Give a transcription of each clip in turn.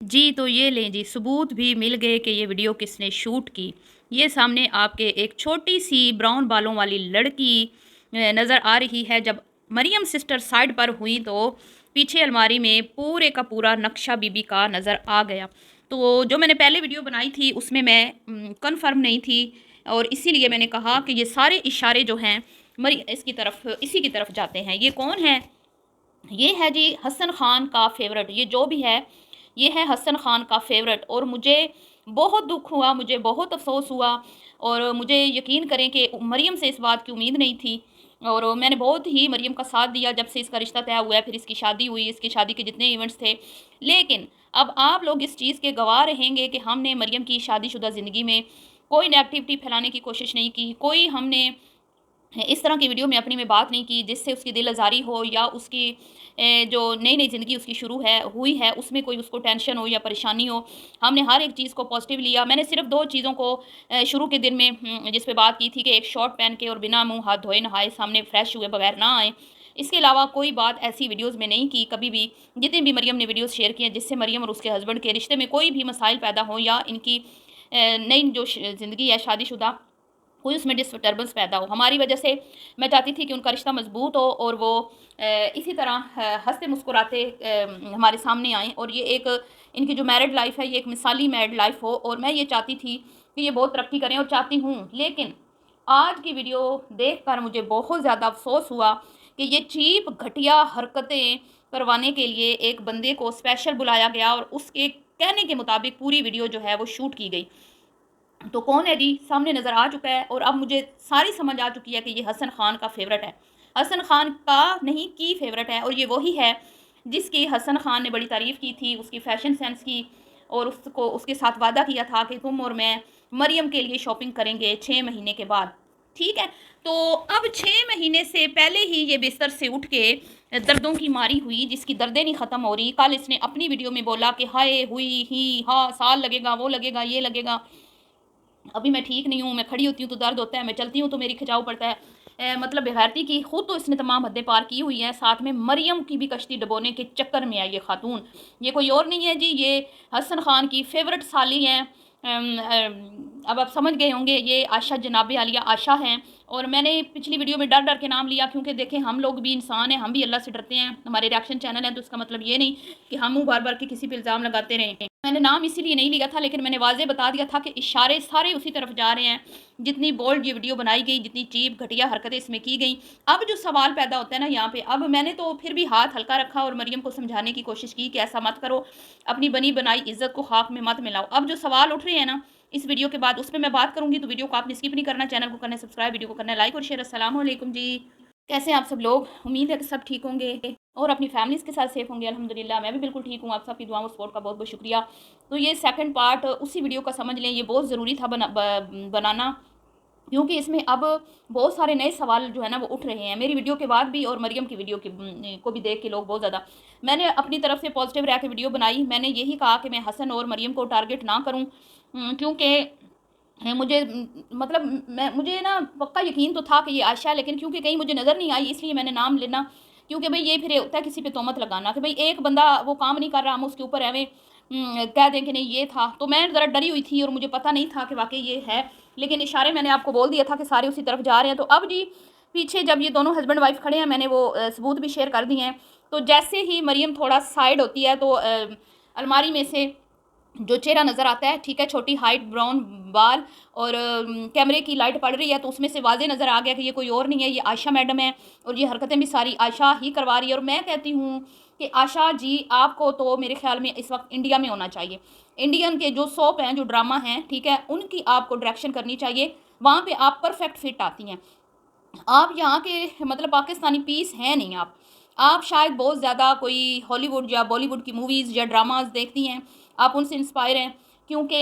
जी, तो ये लें जी, सबूत भी मिल गए कि ये वीडियो किसने शूट की। ये सामने आपके एक छोटी-सी ब्राउन बालों वाली लड़की नज़र आ रही है। जब मरियम सिस्टर साइड पर हुई तो पीछे अलमारी में पूरे का पूरा नक्शा बीबी का नज़र आ गया। तो जो मैंने पहले वीडियो बनाई थी उसमें मैं कन्फर्म नहीं थी और इसीलिए मैंने कहा कि ये सारे इशारे जो हैं मरी इसकी तरफ इसी की तरफ जाते हैं। ये कौन है? ये है जी हसन खान का फेवरेट। ये जो भी है ये है हसन खान का फेवरेट और मुझे बहुत दुख हुआ, मुझे बहुत अफसोस हुआ और मुझे यकीन करें कि मरियम से इस बात की उम्मीद नहीं थी और मैंने बहुत ही मरियम का साथ दिया जब से इसका रिश्ता तय हुआ है, फिर इसकी शादी हुई, इसकी शादी के जितने इवेंट्स थे। लेकिन अब आप लोग इस चीज़ के गवाह रहेंगे कि हमने मरियम की शादीशुदा ज़िंदगी में कोई नेगेटिविटी फैलाने की कोशिश नहीं की, कोई हमने इस तरह की वीडियो में अपनी में बात नहीं की जिससे उसकी दिल आज़ारी हो या उसकी जो नई-नई ज़िंदगी उसकी शुरू है हुई है उसमें कोई उसको टेंशन हो या परेशानी हो। हमने हर एक चीज़ को पॉज़िटिव लिया। मैंने सिर्फ़ 2 चीज़ों को शुरू के दिन में जिस पे बात की थी कि एक शॉर्ट पहन के और बिना मुँह हाथ धोए नहाए सामने फ्रेश हुए बगैर ना आएँ। इसके अलावा कोई बात ऐसी वीडियोज़ में नहीं की कभी भी। जितनी भी मरियम ने वीडियोज़ शेयर की हैं जिससे मरियम और उसके हस्बैंड के रिश्ते में कोई भी मसाइल पैदा हों या इनकी नई जो ज़िंदगी है शादीशुदा कोई उसमें डिस्टर्बेंस पैदा हो। हमारी वजह से मैं चाहती थी कि उनका रिश्ता मज़बूत हो और वो इसी तरह हँसते मुस्कुराते हमारे सामने आएँ और ये एक इनकी जो मैरिड लाइफ़ है ये एक मिसाली मैरिड लाइफ़ हो और मैं ये चाहती थी कि ये बहुत तरक्की करें और चाहती हूँ। लेकिन आज की वीडियो देखकर मुझे बहुत ज़्यादा अफ़सोस हुआ कि ये चीप घटिया हरकतें करवाने के लिए एक बंदे को स्पेशल बुलाया गया और उसके कहने के मुताबिक पूरी वीडियो जो है वो शूट की गई। तो कौन है जी? सामने नज़र आ चुका है और अब मुझे सारी समझ आ चुकी है कि ये हसन खान का फ़ेवरेट है। हसन खान का नहीं की फ़ेवरेट है और ये वही है जिसकी हसन खान ने बड़ी तारीफ़ की थी, उसकी फ़ैशन सेंस की और उसको उसके साथ वादा किया था कि तुम और मैं मरियम के लिए शॉपिंग करेंगे 6 महीने के बाद। ठीक है? तो अब 6 महीने से पहले ही ये बिस्तर से उठ के दर्दों की मारी हुई जिसकी दर्दें नहीं ख़त्म हो रही। कल इसने अपनी वीडियो में बोला कि हाय, हुई, ही, हा, साल लगेगा, वो लगेगा, ये लगेगा। अभी मैं ठीक नहीं हूँ, मैं खड़ी होती हूँ तो दर्द होता है, मैं चलती हूँ तो मेरी खिंचाव पड़ता है। मतलब बेगैरती की खुद तो इसने तमाम हदें पार की हुई हैं, साथ में मरियम की भी कश्ती डुबोने के चक्कर में है ये खातून। ये कोई और नहीं है जी, ये हसन खान की फ़ेवरेट साली हैं। अब आप समझ गए होंगे ये आशा जनाब आलिया आशा हैं और मैंने पिछली वीडियो में डर-डर के नाम लिया क्योंकि देखें हम लोग भी इंसान हैं, हम भी अल्लाह से डरते हैं। हमारे रिएक्शन चैनल हैं तो इसका मतलब ये नहीं कि हम मुँह भर-भर के किसी पे इल्ज़ाम लगाते रहें। मैंने नाम इसीलिए नहीं लिया था लेकिन मैंने वाज़ेह बता दिया था कि इशारे सारे उसी तरफ जा रहे हैं। जितनी बोल्ड ये वीडियो बनाई गई, जितनी चीप घटिया हरकतें इसमें की गई। अब जो सवाल पैदा होता है ना यहाँ पे, अब मैंने तो फिर भी हाथ हल्का रखा और मरियम को समझाने की कोशिश की कि ऐसा मत करो, अपनी बनी बनाई इज़्ज़त को खाक में मत मिलाओ। अब जो सवाल उठ रहे हैं ना इस वीडियो के बाद, उसपे मैं बात करूँगी तो वीडियो को आपने स्किप नहीं करना, चैनल को करना है सब्सक्राइब, वीडियो को करना है लाइक और शेयर। अस्सलाम वालेकुम जी। कैसे हैं आप सब लोग? उम्मीद है कि सब ठीक होंगे और अपनी फैमिलीज़ के साथ सेफ होंगे। अल्हम्दुलिल्लाह मैं भी बिल्कुल ठीक हूँ। आप सबकी दुआओं और सपोर्ट का बहुत-बहुत शुक्रिया। तो ये सेकंड पार्ट उसी वीडियो का समझ लें, ये बहुत ज़रूरी था बनाना क्योंकि इसमें अब बहुत सारे नए सवाल जो है ना वो उठ रहे हैं। मेरी वीडियो के बाद भी और मरियम की वीडियो को भी देख के लोग बहुत ज़्यादा मैंने अपनी तरफ से पॉजिटिव रह के वीडियो बनाई। मैंने यही कहा कि मैं हसन और मरियम को टारगेट ना करूँ क्योंकि मुझे मतलब मुझे ना पक्का यकीन तो था कि ये आयशा है लेकिन क्योंकि कहीं मुझे नज़र नहीं आई इसलिए मैंने नाम लेना क्योंकि भाई ये फिर होता है किसी पे तोहमत लगाना कि भाई एक बंदा वो काम नहीं कर रहा हम उसके ऊपर एवें कह दें कि नहीं ये था। तो मैं ज़रा डरी हुई थी और मुझे पता नहीं था कि वाक़ई ये है, लेकिन इशारे मैंने आपको बोल दिया था कि सारे उसी तरफ जा रहे हैं। तो अब जी पीछे जब ये दोनों हस्बैंड वाइफ़ खड़े हैं मैंने वो सबूत भी शेयर कर दिए हैं। तो जैसे ही मरियम थोड़ा साइड होती है तो अलमारी में से जो चेहरा नज़र आता है, ठीक है, छोटी हाइट, ब्राउन बाल और कैमरे की लाइट पड़ रही है तो उसमें से वाज़ेह नज़र आ गया कि ये कोई और नहीं है, ये आयशा मैडम है और ये हरकतें भी सारी आयशा ही करवा रही है। और मैं कहती हूँ कि आशा जी आपको तो मेरे ख़्याल में इस वक़्त इंडिया में होना चाहिए। इंडियन के जो सोप हैं, जो ड्रामा हैं, ठीक है, उनकी आपको डायरेक्शन करनी चाहिए। वहाँ पे आप परफ़ेक्ट फिट आती हैं। आप यहाँ के मतलब पाकिस्तानी पीस हैं नहीं आप। आप शायद बहुत ज़्यादा कोई हॉलीवुड या बॉलीवुड की मूवीज़ या ड्रामाज़ देखती हैं, आप उनसे इंस्पायर हैं क्योंकि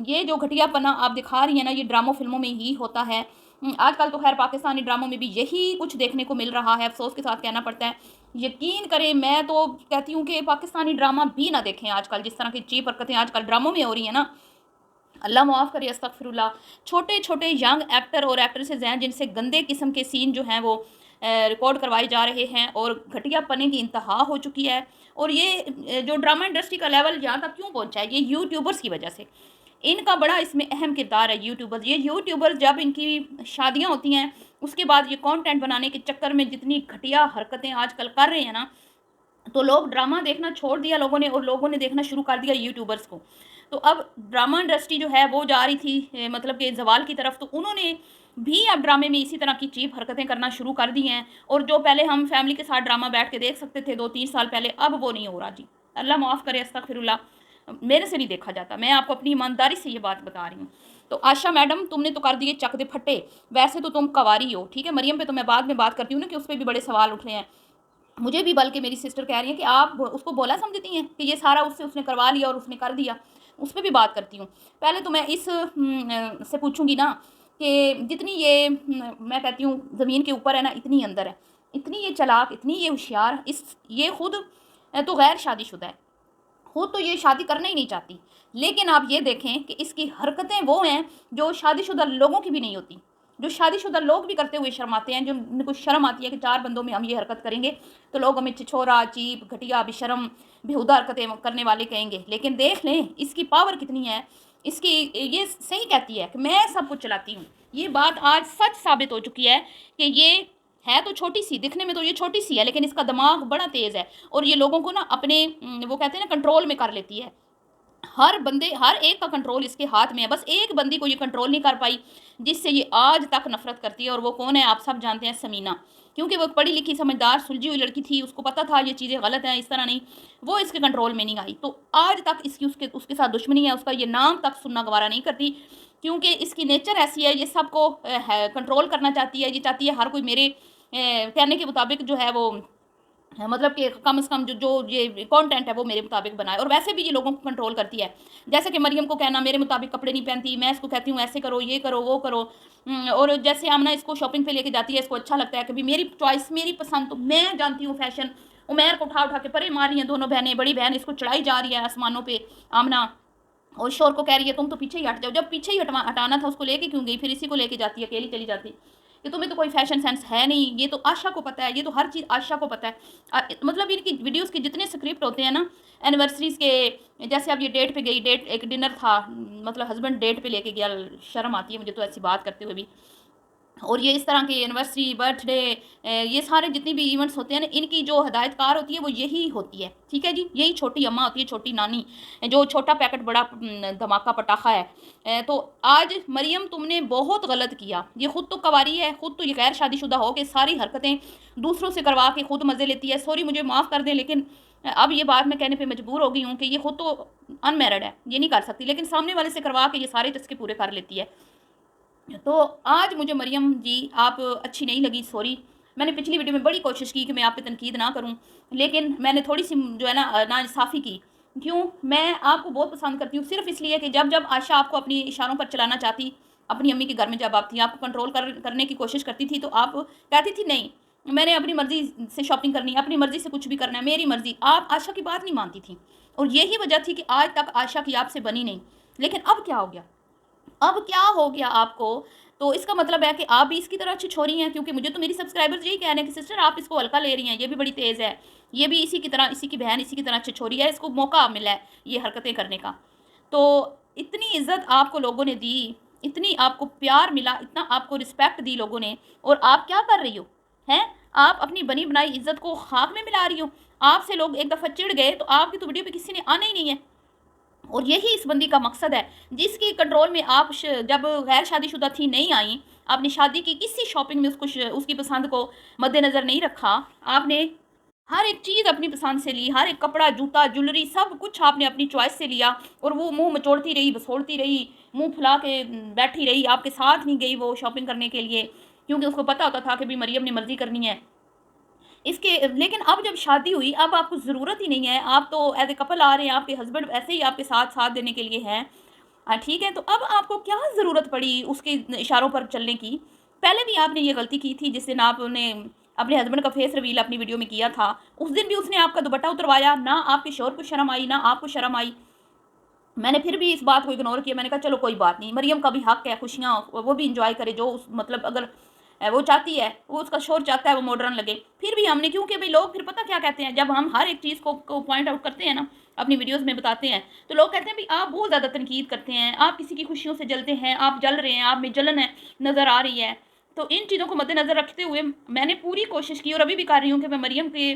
ये जो घटियापना आप दिखा रही हैं ना, ये ड्रामों फ़िल्मों में ही होता है। आजकल तो ख़ैर पाकिस्तानी ड्रामों में भी यही कुछ देखने को मिल रहा है, अफ़सोस के साथ कहना पड़ता है। यकीन करें मैं तो कहती हूँ कि पाकिस्तानी ड्रामा भी ना देखें आजकल, जिस तरह की चीप हरकतें आजकल ड्रामों में हो रही हैं ना, अल्लाह माफ़ करे अस्तगफिरुल्लाह। छोटे-छोटे यंग एक्टर और एक्ट्रेसेस हैं जिनसे गंदे किस्म के सीन जो हैं वो रिकॉर्ड करवाए जा रहे हैं और घटियापने की इंतहा हो चुकी है। और ये जो ड्रामा इंडस्ट्री का लेवल यहाँ तक क्यों पहुँचा है, ये यूट्यूबर्स की वजह से। इनका बड़ा इसमें अहम किरदार है यूट्यूबर्स। ये यूट्यूबर्स जब इनकी शादियाँ होती हैं, उसके बाद ये कंटेंट बनाने के चक्कर में जितनी घटिया हरकतें आजकल कर रहे हैं ना, तो लोग ड्रामा देखना छोड़ दिया लोगों ने, और लोगों ने देखना शुरू कर दिया यूट्यूबर्स को। तो अब ड्रामा इंडस्ट्री जो है वो जा रही थी मतलब कि ज़वाल की तरफ, तो उन्होंने भी अब ड्रामे में इसी तरह की चीप हरकतें करना शुरू कर दी हैं। और जो पहले हम फैमिली के साथ ड्रामा बैठ के देख सकते थे 2-3 साल पहले, अब वो नहीं हो रहा जी। अल्लाह माफ़ करे, अस्तगफिरुल्लाह। मेरे से नहीं देखा जाता, मैं आपको अपनी ईमानदारी से ये बात बता रही हूँ। तो आशा मैडम, तुमने तो कर दिए चक दे फट्टे। वैसे तो तुम कवारी हो, ठीक है। मरियम पे तो मैं बाद में बात करती हूँ ना, कि उस पर भी बड़े सवाल उठ रहे हैं। मुझे भी बल्कि मेरी सिस्टर कह रही है कि आप उसको बोला समझती हैं कि ये सारा उसने करवा लिया और उसने कर दिया। उस पर भी बात करती हूँ। पहले तो मैं इस से पूछूंगी ना कि जितनी ये मैं कहती हूँ ज़मीन के ऊपर है ना, इतनी अंदर है, इतनी ये चालाक, इतनी ये होशियार, इस ये खुद तो गैर शादीशुदा है, खुद तो ये शादी करना ही नहीं चाहती। लेकिन आप ये देखें कि इसकी हरकतें वो हैं जो शादीशुदा लोगों की भी नहीं होती, जो शादीशुदा लोग भी करते हुए शर्माते हैं, जो उनको शर्म आती है कि 4 बंदों में हम ये हरकत करेंगे तो लोग हमें छिछोरा, चीप, घटिया, बेशर्म, बेहुदा हरकतें करने वाले कहेंगे। लेकिन देख लें इसकी पावर कितनी है। इसकी ये सही कहती है कि मैं सब कुछ चलाती हूँ। ये बात आज सच साबित हो चुकी है कि ये है तो छोटी सी, दिखने में तो ये छोटी सी है, लेकिन इसका दिमाग बड़ा तेज़ है, और ये लोगों को ना अपने वो कहते हैं ना कंट्रोल में कर लेती है। हर बंदे, हर एक का कंट्रोल इसके हाथ में है। बस एक बंदी को ये कंट्रोल नहीं कर पाई, जिससे ये आज तक नफरत करती है, और वो कौन है आप सब जानते हैं, समीना। क्योंकि वो पढ़ी लिखी, समझदार, सुलझी हुई लड़की थी, उसको पता था ये चीज़ें गलत हैं, इस तरह नहीं, वो इसके कंट्रोल में नहीं आई। तो आज तक इसकी उसके साथ दुश्मनी है, उसका ये नाम तक सुनना गवारा नहीं करती, क्योंकि इसकी नेचर ऐसी है, ये सबको कंट्रोल करना चाहती है। ये चाहती है हर कोई मेरे कहने के मुताबिक जो है वो मतलब कि कम से कम जो जो ये कंटेंट है वो मेरे मुताबिक बनाए। और वैसे भी ये लोगों को कंट्रोल करती है। जैसे कि मरियम को कहना मेरे मुताबिक कपड़े नहीं पहनती, मैं इसको कहती हूँ ऐसे करो, ये करो, वो करो। और जैसे आमना इसको शॉपिंग पे लेके जाती है, इसको अच्छा लगता है कि भी मेरी चॉइस, मेरी पसंद, तो मैं जानती हूँ फैशन। उमैर को उठा उठा के परे मार रही हैं दोनों बहनें, बड़ी बहन इसको चढ़ाई जा रही है आसमानों पे आमना, और शोर को कह रही है तुम तो पीछे ही हट जाओ। जब पीछे ही हटाना था उसको लेके क्यों गई, फिर इसी को लेके जाती है, अकेली चली जाती, कि तुम्हें तो कोई फैशन सेंस है नहीं। ये तो आशा को पता है, ये तो हर चीज़ आशा को पता है। मतलब इनकी वीडियोस के जितने स्क्रिप्ट होते हैं ना एनिवर्सरीज़ के, जैसे अब ये डेट पे गई, डेट एक डिनर था, मतलब हस्बैंड डेट पे लेके गया, शर्म आती है मुझे तो ऐसी बात करते हुए भी। और ये इस तरह के एनिवर्सरी, बर्थडे, ये सारे जितने भी इवेंट्स होते हैं ना, इनकी जो हदायतकार होती है वो यही होती है, ठीक है जी। यही छोटी अम्मा होती है, छोटी नानी, जो छोटा पैकेट बड़ा धमाका पटाखा है। तो आज मरियम तुमने बहुत गलत किया। ये खुद तो कवारी है, खुद तो ये गैर शादीशुदा हो के सारी हरकतें दूसरों से करवा के खुद मज़े लेती है। सॉरी, मुझे माफ़ कर दें, लेकिन अब ये बात मैं कहने पे मजबूर हो गई हूँ कि ये खुद तो अनमैरिड है, ये नहीं कर सकती, लेकिन सामने वाले से करवा के ये सारे चस्के पूरे कर लेती है। तो आज मुझे मरियम जी आप अच्छी नहीं लगी, सॉरी। मैंने पिछली वीडियो में बड़ी कोशिश की कि मैं आप पे तनकीद ना करूं, लेकिन मैंने थोड़ी सी जो है ना नाइंसाफ़ी की। क्यों? मैं आपको बहुत पसंद करती हूँ, सिर्फ इसलिए कि जब जब आशा आपको अपनी इशारों पर चलाना चाहती, अपनी अम्मी के घर में जब आप थी, आपको कंट्रोल करने की कोशिश करती थी, तो आप कहती थी नहीं, मैंने अपनी मर्ज़ी से शॉपिंग करनी है, अपनी मर्ज़ी से कुछ भी करना है, मेरी मर्ज़ी। आप आशा की बात नहीं मानती थी, और यही वजह थी कि आज तक आशा की आपसे बनी नहीं। लेकिन अब क्या हो गया? अब क्या हो गया आपको? तो इसका मतलब है कि आप भी इसकी तरह अच्छी छोरी हैं, क्योंकि मुझे तो मेरी सब्सक्राइबर्स यही कह रहे हैं कि सिस्टर आप इसको हल्का ले रही हैं, ये भी बड़ी तेज़ है, ये भी इसी की तरह, इसी की बहन, इसी की तरह अच्छी छोरी है, इसको मौका मिला है ये हरकतें करने का। तो इतनी इज्जत आपको लोगों ने दी, इतनी आपको प्यार मिला, इतना आपको रिस्पेक्ट दी लोगों ने, और आप क्या कर रही हो? हैं? आप अपनी बनी बनाई इज्जत को खाक में मिला रही हो। आपसे लोग एक दफ़ा चिढ़ गए तो आपकी तो वीडियो पे किसी ने आना ही नहीं है। और यही इस बंदी का मकसद है, जिसकी कंट्रोल में आप जब गैर शादीशुदा थी नहीं आई, आपने शादी की, किसी शॉपिंग में उसको उसकी पसंद को मद्देनज़र नहीं रखा। आपने हर एक चीज़ अपनी पसंद से ली, हर एक कपड़ा, जूता, ज्वेलरी, सब कुछ आपने अपनी चॉइस से लिया, और वो मुंह मचोड़ती रही, बसोड़ती रही, मुंह फुला के बैठी रही, आपके साथ नहीं गई वो शॉपिंग करने के लिए, क्योंकि उसको पता होता था कि भी मरियम ने मर्ज़ी करनी है इसके। लेकिन अब जब शादी हुई, अब आपको ज़रूरत ही नहीं है, आप तो एज ए कपल आ रहे हैं, आपके हस्बैंड ऐसे ही आपके साथ साथ देने के लिए हैं, ठीक है। तो अब आपको क्या ज़रूरत पड़ी उसके इशारों पर चलने की? पहले भी आपने ये गलती की थी, जिस दिन आपने अपने हस्बैंड का फेस रिवील अपनी वीडियो में किया था, उस दिन भी उसने आपका दुपट्टा उतरवाया, ना आपके शौहर को शर्म आई, ना आपको शर्म आई। मैंने फिर भी इस बात को इग्नोर किया, मैंने कहा चलो कोई बात नहीं, मरियम का भी हक है, खुशियाँ वो भी इंजॉय करे, जो उस मतलब अगर वो चाहती है, वो उसका शोर चाहता है वो मॉडर्न लगे। फिर भी हमने, क्योंकि भाई लोग फिर पता क्या कहते हैं, जब हम हर एक चीज़ को पॉइंट आउट करते हैं ना, अपनी वीडियोस में बताते हैं, तो लोग कहते हैं भाई आप बहुत ज़्यादा तनकीद करते हैं, आप किसी की खुशियों से जलते हैं, आप जल रहे हैं, आप में जलन है नज़र आ रही है। तो इन चीज़ों को मद्देनज़र रखते हुए मैंने पूरी कोशिश की और अभी भी कर रही हूँ कि मैं मरियम के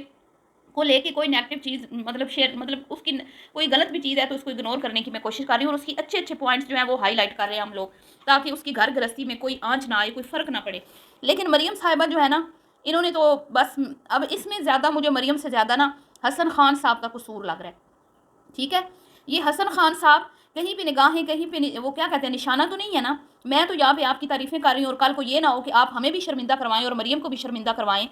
को लेके कोई नेगेटिव चीज़ मतलब शेयर, मतलब उसकी कोई गलत भी चीज़ है तो उसको इग्नोर करने की मैं कोशिश कर रही हूँ, और उसकी अच्छे अच्छे पॉइंट्स जो हैं वो हाईलाइट कर रहे हैं हम लोग, ताकि उसकी घर गृहस्थी में कोई आंच ना आए, कोई फ़र्क ना पड़े। लेकिन मरियम साहिबा जो है ना, इन्होंने तो बस, अब इसमें ज़्यादा मुझे मरियम से ज़्यादा ना हसन खान साहब का कसूर लग रहा है। ठीक है, ये हसन खान साहब कहीं पे निगाहें, कहीं पे वो क्या कहते हैं, निशाना तो नहीं है ना। मैं तो यहाँ पे आपकी तारीफ़ें कर रही हूँ और कल को ये ना हो कि आप हमें भी शर्मिंदा करवाएं और मरियम को भी शर्मिंदा करवाएं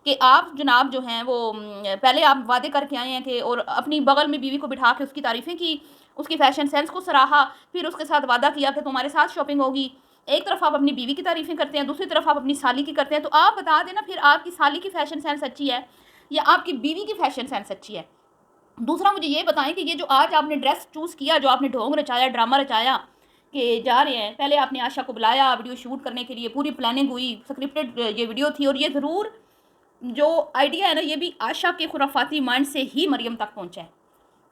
कि आप जनाब जो हैं वो पहले आप वादे करके आए हैं कि, और अपनी बगल में बीवी को बिठा के उसकी तारीफ़ें की, उसकी फ़ैशन सेंस को सराहा, फिर उसके साथ वादा किया कि तुम्हारे साथ शॉपिंग होगी। एक तरफ आप अपनी बीवी की तारीफ़ें करते हैं, दूसरी तरफ आप अपनी साली की करते हैं। तो आप बता देना फिर आपकी साली की फ़ैशन सेंस अच्छी है या आपकी बीवी की फ़ैशन सेंस अच्छी है। दूसरा मुझे ये बताएं कि ये जो आज आपने ड्रेस चूज़ किया, जो आपने ढोंग रचाया, ड्रामा रचाया कि जा रहे हैं, पहले आपने आशा को बुलाया वीडियो शूट करने के लिए, पूरी प्लानिंग हुई, स्क्रिप्टेड ये वीडियो थी, और ये ज़रूर जो आइडिया है ना, ये भी आशा के खुराफाती माइंड से ही मरियम तक पहुंचा है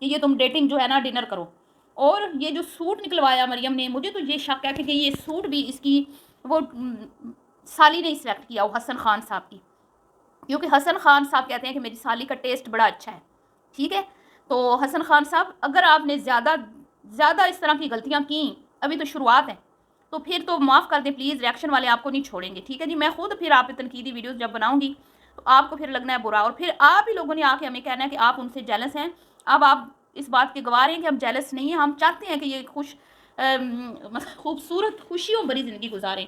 कि ये तुम डेटिंग जो है ना डिनर करो। और ये जो सूट निकलवाया मरियम ने, मुझे तो ये शक है कि ये सूट भी इसकी वो साली ने सिलेक्ट किया, वो हसन खान साहब की, क्योंकि हसन खान साहब कहते हैं कि मेरी साली का टेस्ट बड़ा अच्छा है। ठीक है, तो हसन खान साहब अगर आपने ज़्यादा इस तरह की गलतियाँ की, अभी तो शुरुआत है, तो फिर तो माफ़ कर दें प्लीज़, रिएक्शन वाले आपको नहीं छोड़ेंगे। ठीक है जी, मैं खुद फिर आप पे तनकीदी वीडियोज़ जब बनाऊँगी तो आपको फिर लगना है बुरा, और फिर आप ही लोगों ने आके हमें कहना है कि आप उनसे जेलस हैं। अब आप इस बात के गवाह हैं कि हम जेलस नहीं हैं, हम चाहते हैं कि ये खूबसूरत खुशियों भरी ज़िंदगी गुजारें।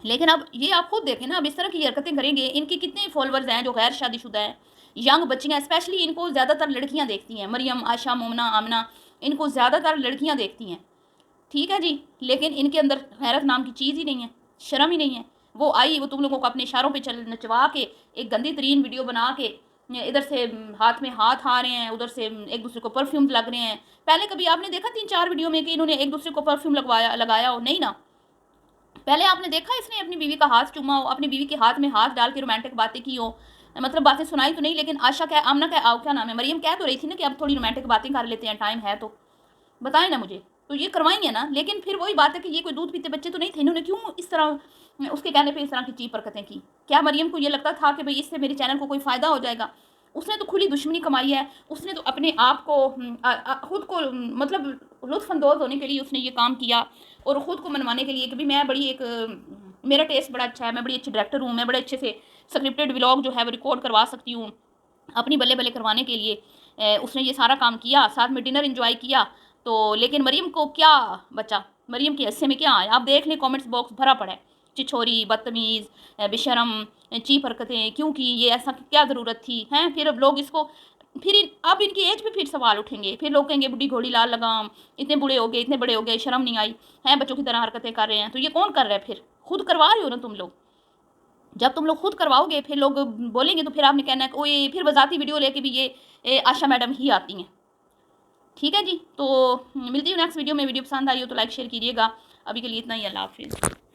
लेकिन अब ये आप खुद देखें ना, अब इस तरह की हरकतें करेंगे, इनके कितने फॉलोअर्स हैं जो गैर शादीशुदा हैं, यंग बच्चियाँ, स्पेशली इनको ज़्यादातर लड़कियाँ देखती हैं, मरियम, आशा, मोमना, आमना, इनको ज़्यादातर लड़कियाँ देखती हैं। ठीक है जी, लेकिन इनके अंदर गैरत नाम की चीज़ ही नहीं है, शर्म ही नहीं है। वो आई, वो तुम लोगों को अपने इशारों पे चल नचवा के एक गंदी तरीन वीडियो बना के, इधर से हाथ में हाथ आ रहे हैं, उधर से एक दूसरे को परफ्यूम लग रहे हैं। पहले कभी आपने देखा 3-4 वीडियो में कि इन्होंने एक दूसरे को परफ्यूम लगाया हो? नहीं ना। पहले आपने देखा इसने अपनी बीवी का हाथ चूमा हो, अपनी बीवी के हाथ में हाथ डाल के रोमांटिक बातें की हो? मतलब बातें सुनाई तो नहीं, लेकिन आशा क्या, आमना क्या, क्या नाम है, मरियम कह तो रही थी ना कि अब थोड़ी रोमांटिक बातें कर लेते हैं, टाइम है तो बताएं ना मुझे। तो ये करवाएंगे ना, लेकिन फिर वही बात है कि ये कोई दूध पीते बच्चे तो नहीं थे, इन्होंने क्यों इस तरह उसके कहने पे इस तरह की चीप हरकतें की? क्या मरियम को ये लगता था कि भाई इससे मेरे चैनल को कोई फ़ायदा हो जाएगा? उसने तो खुली दुश्मनी कमाई है, उसने तो अपने आप को खुद को मतलब लुत्फ़अंदोज़ होने के लिए उसने ये काम किया, और ख़ुद को मनवाने के लिए कि भाई मैं बड़ी एक मेरा टेस्ट बड़ा अच्छा है, मैं बड़ी अच्छी डायरेक्टर हूँ, मैं बड़े अच्छे से स्क्रिप्टेड व्लॉग जो है वो रिकॉर्ड करवा सकती हूँ, अपनी बल्ले बल्ले करवाने के लिए उसने ये सारा काम किया, साथ में डिनर एंजॉय किया। तो लेकिन मरियम को क्या बचा? मरियम के हिस्से में क्या आया? आप देख लें, कमेंट्स बॉक्स भरा पड़ा है, छिछोरी, बदतमीज़, बेशरम, चीप हरकतें क्यों की, ये ऐसा क्या ज़रूरत थी हैं? फिर अब लोग इसको फिर अब इनकी एज पे फिर सवाल उठेंगे, फिर लोग कहेंगे बुढ़ी घोड़ी लाल लगाम, इतने बूढ़े हो गए, इतने बड़े हो गए, शर्म नहीं आई हैं, बच्चों की तरह हरकतें कर रहे हैं। तो ये कौन कर रहा है? फिर खुद करवा रहे हो ना तुम लोग। जब तुम लोग खुद करवाओगे फिर लोग बोलेंगे, तो फिर आपने कहना है ओए, फिर वजाती वीडियो लेके भी ये आशा मैडम ही आती हैं। ठीक है जी, तो मिलती हूँ नेक्स्ट वीडियो में। वीडियो पसंद आई हो तो लाइक शेयर कीजिएगा। अभी के लिए इतना ही, अल्लाह हाफिज़।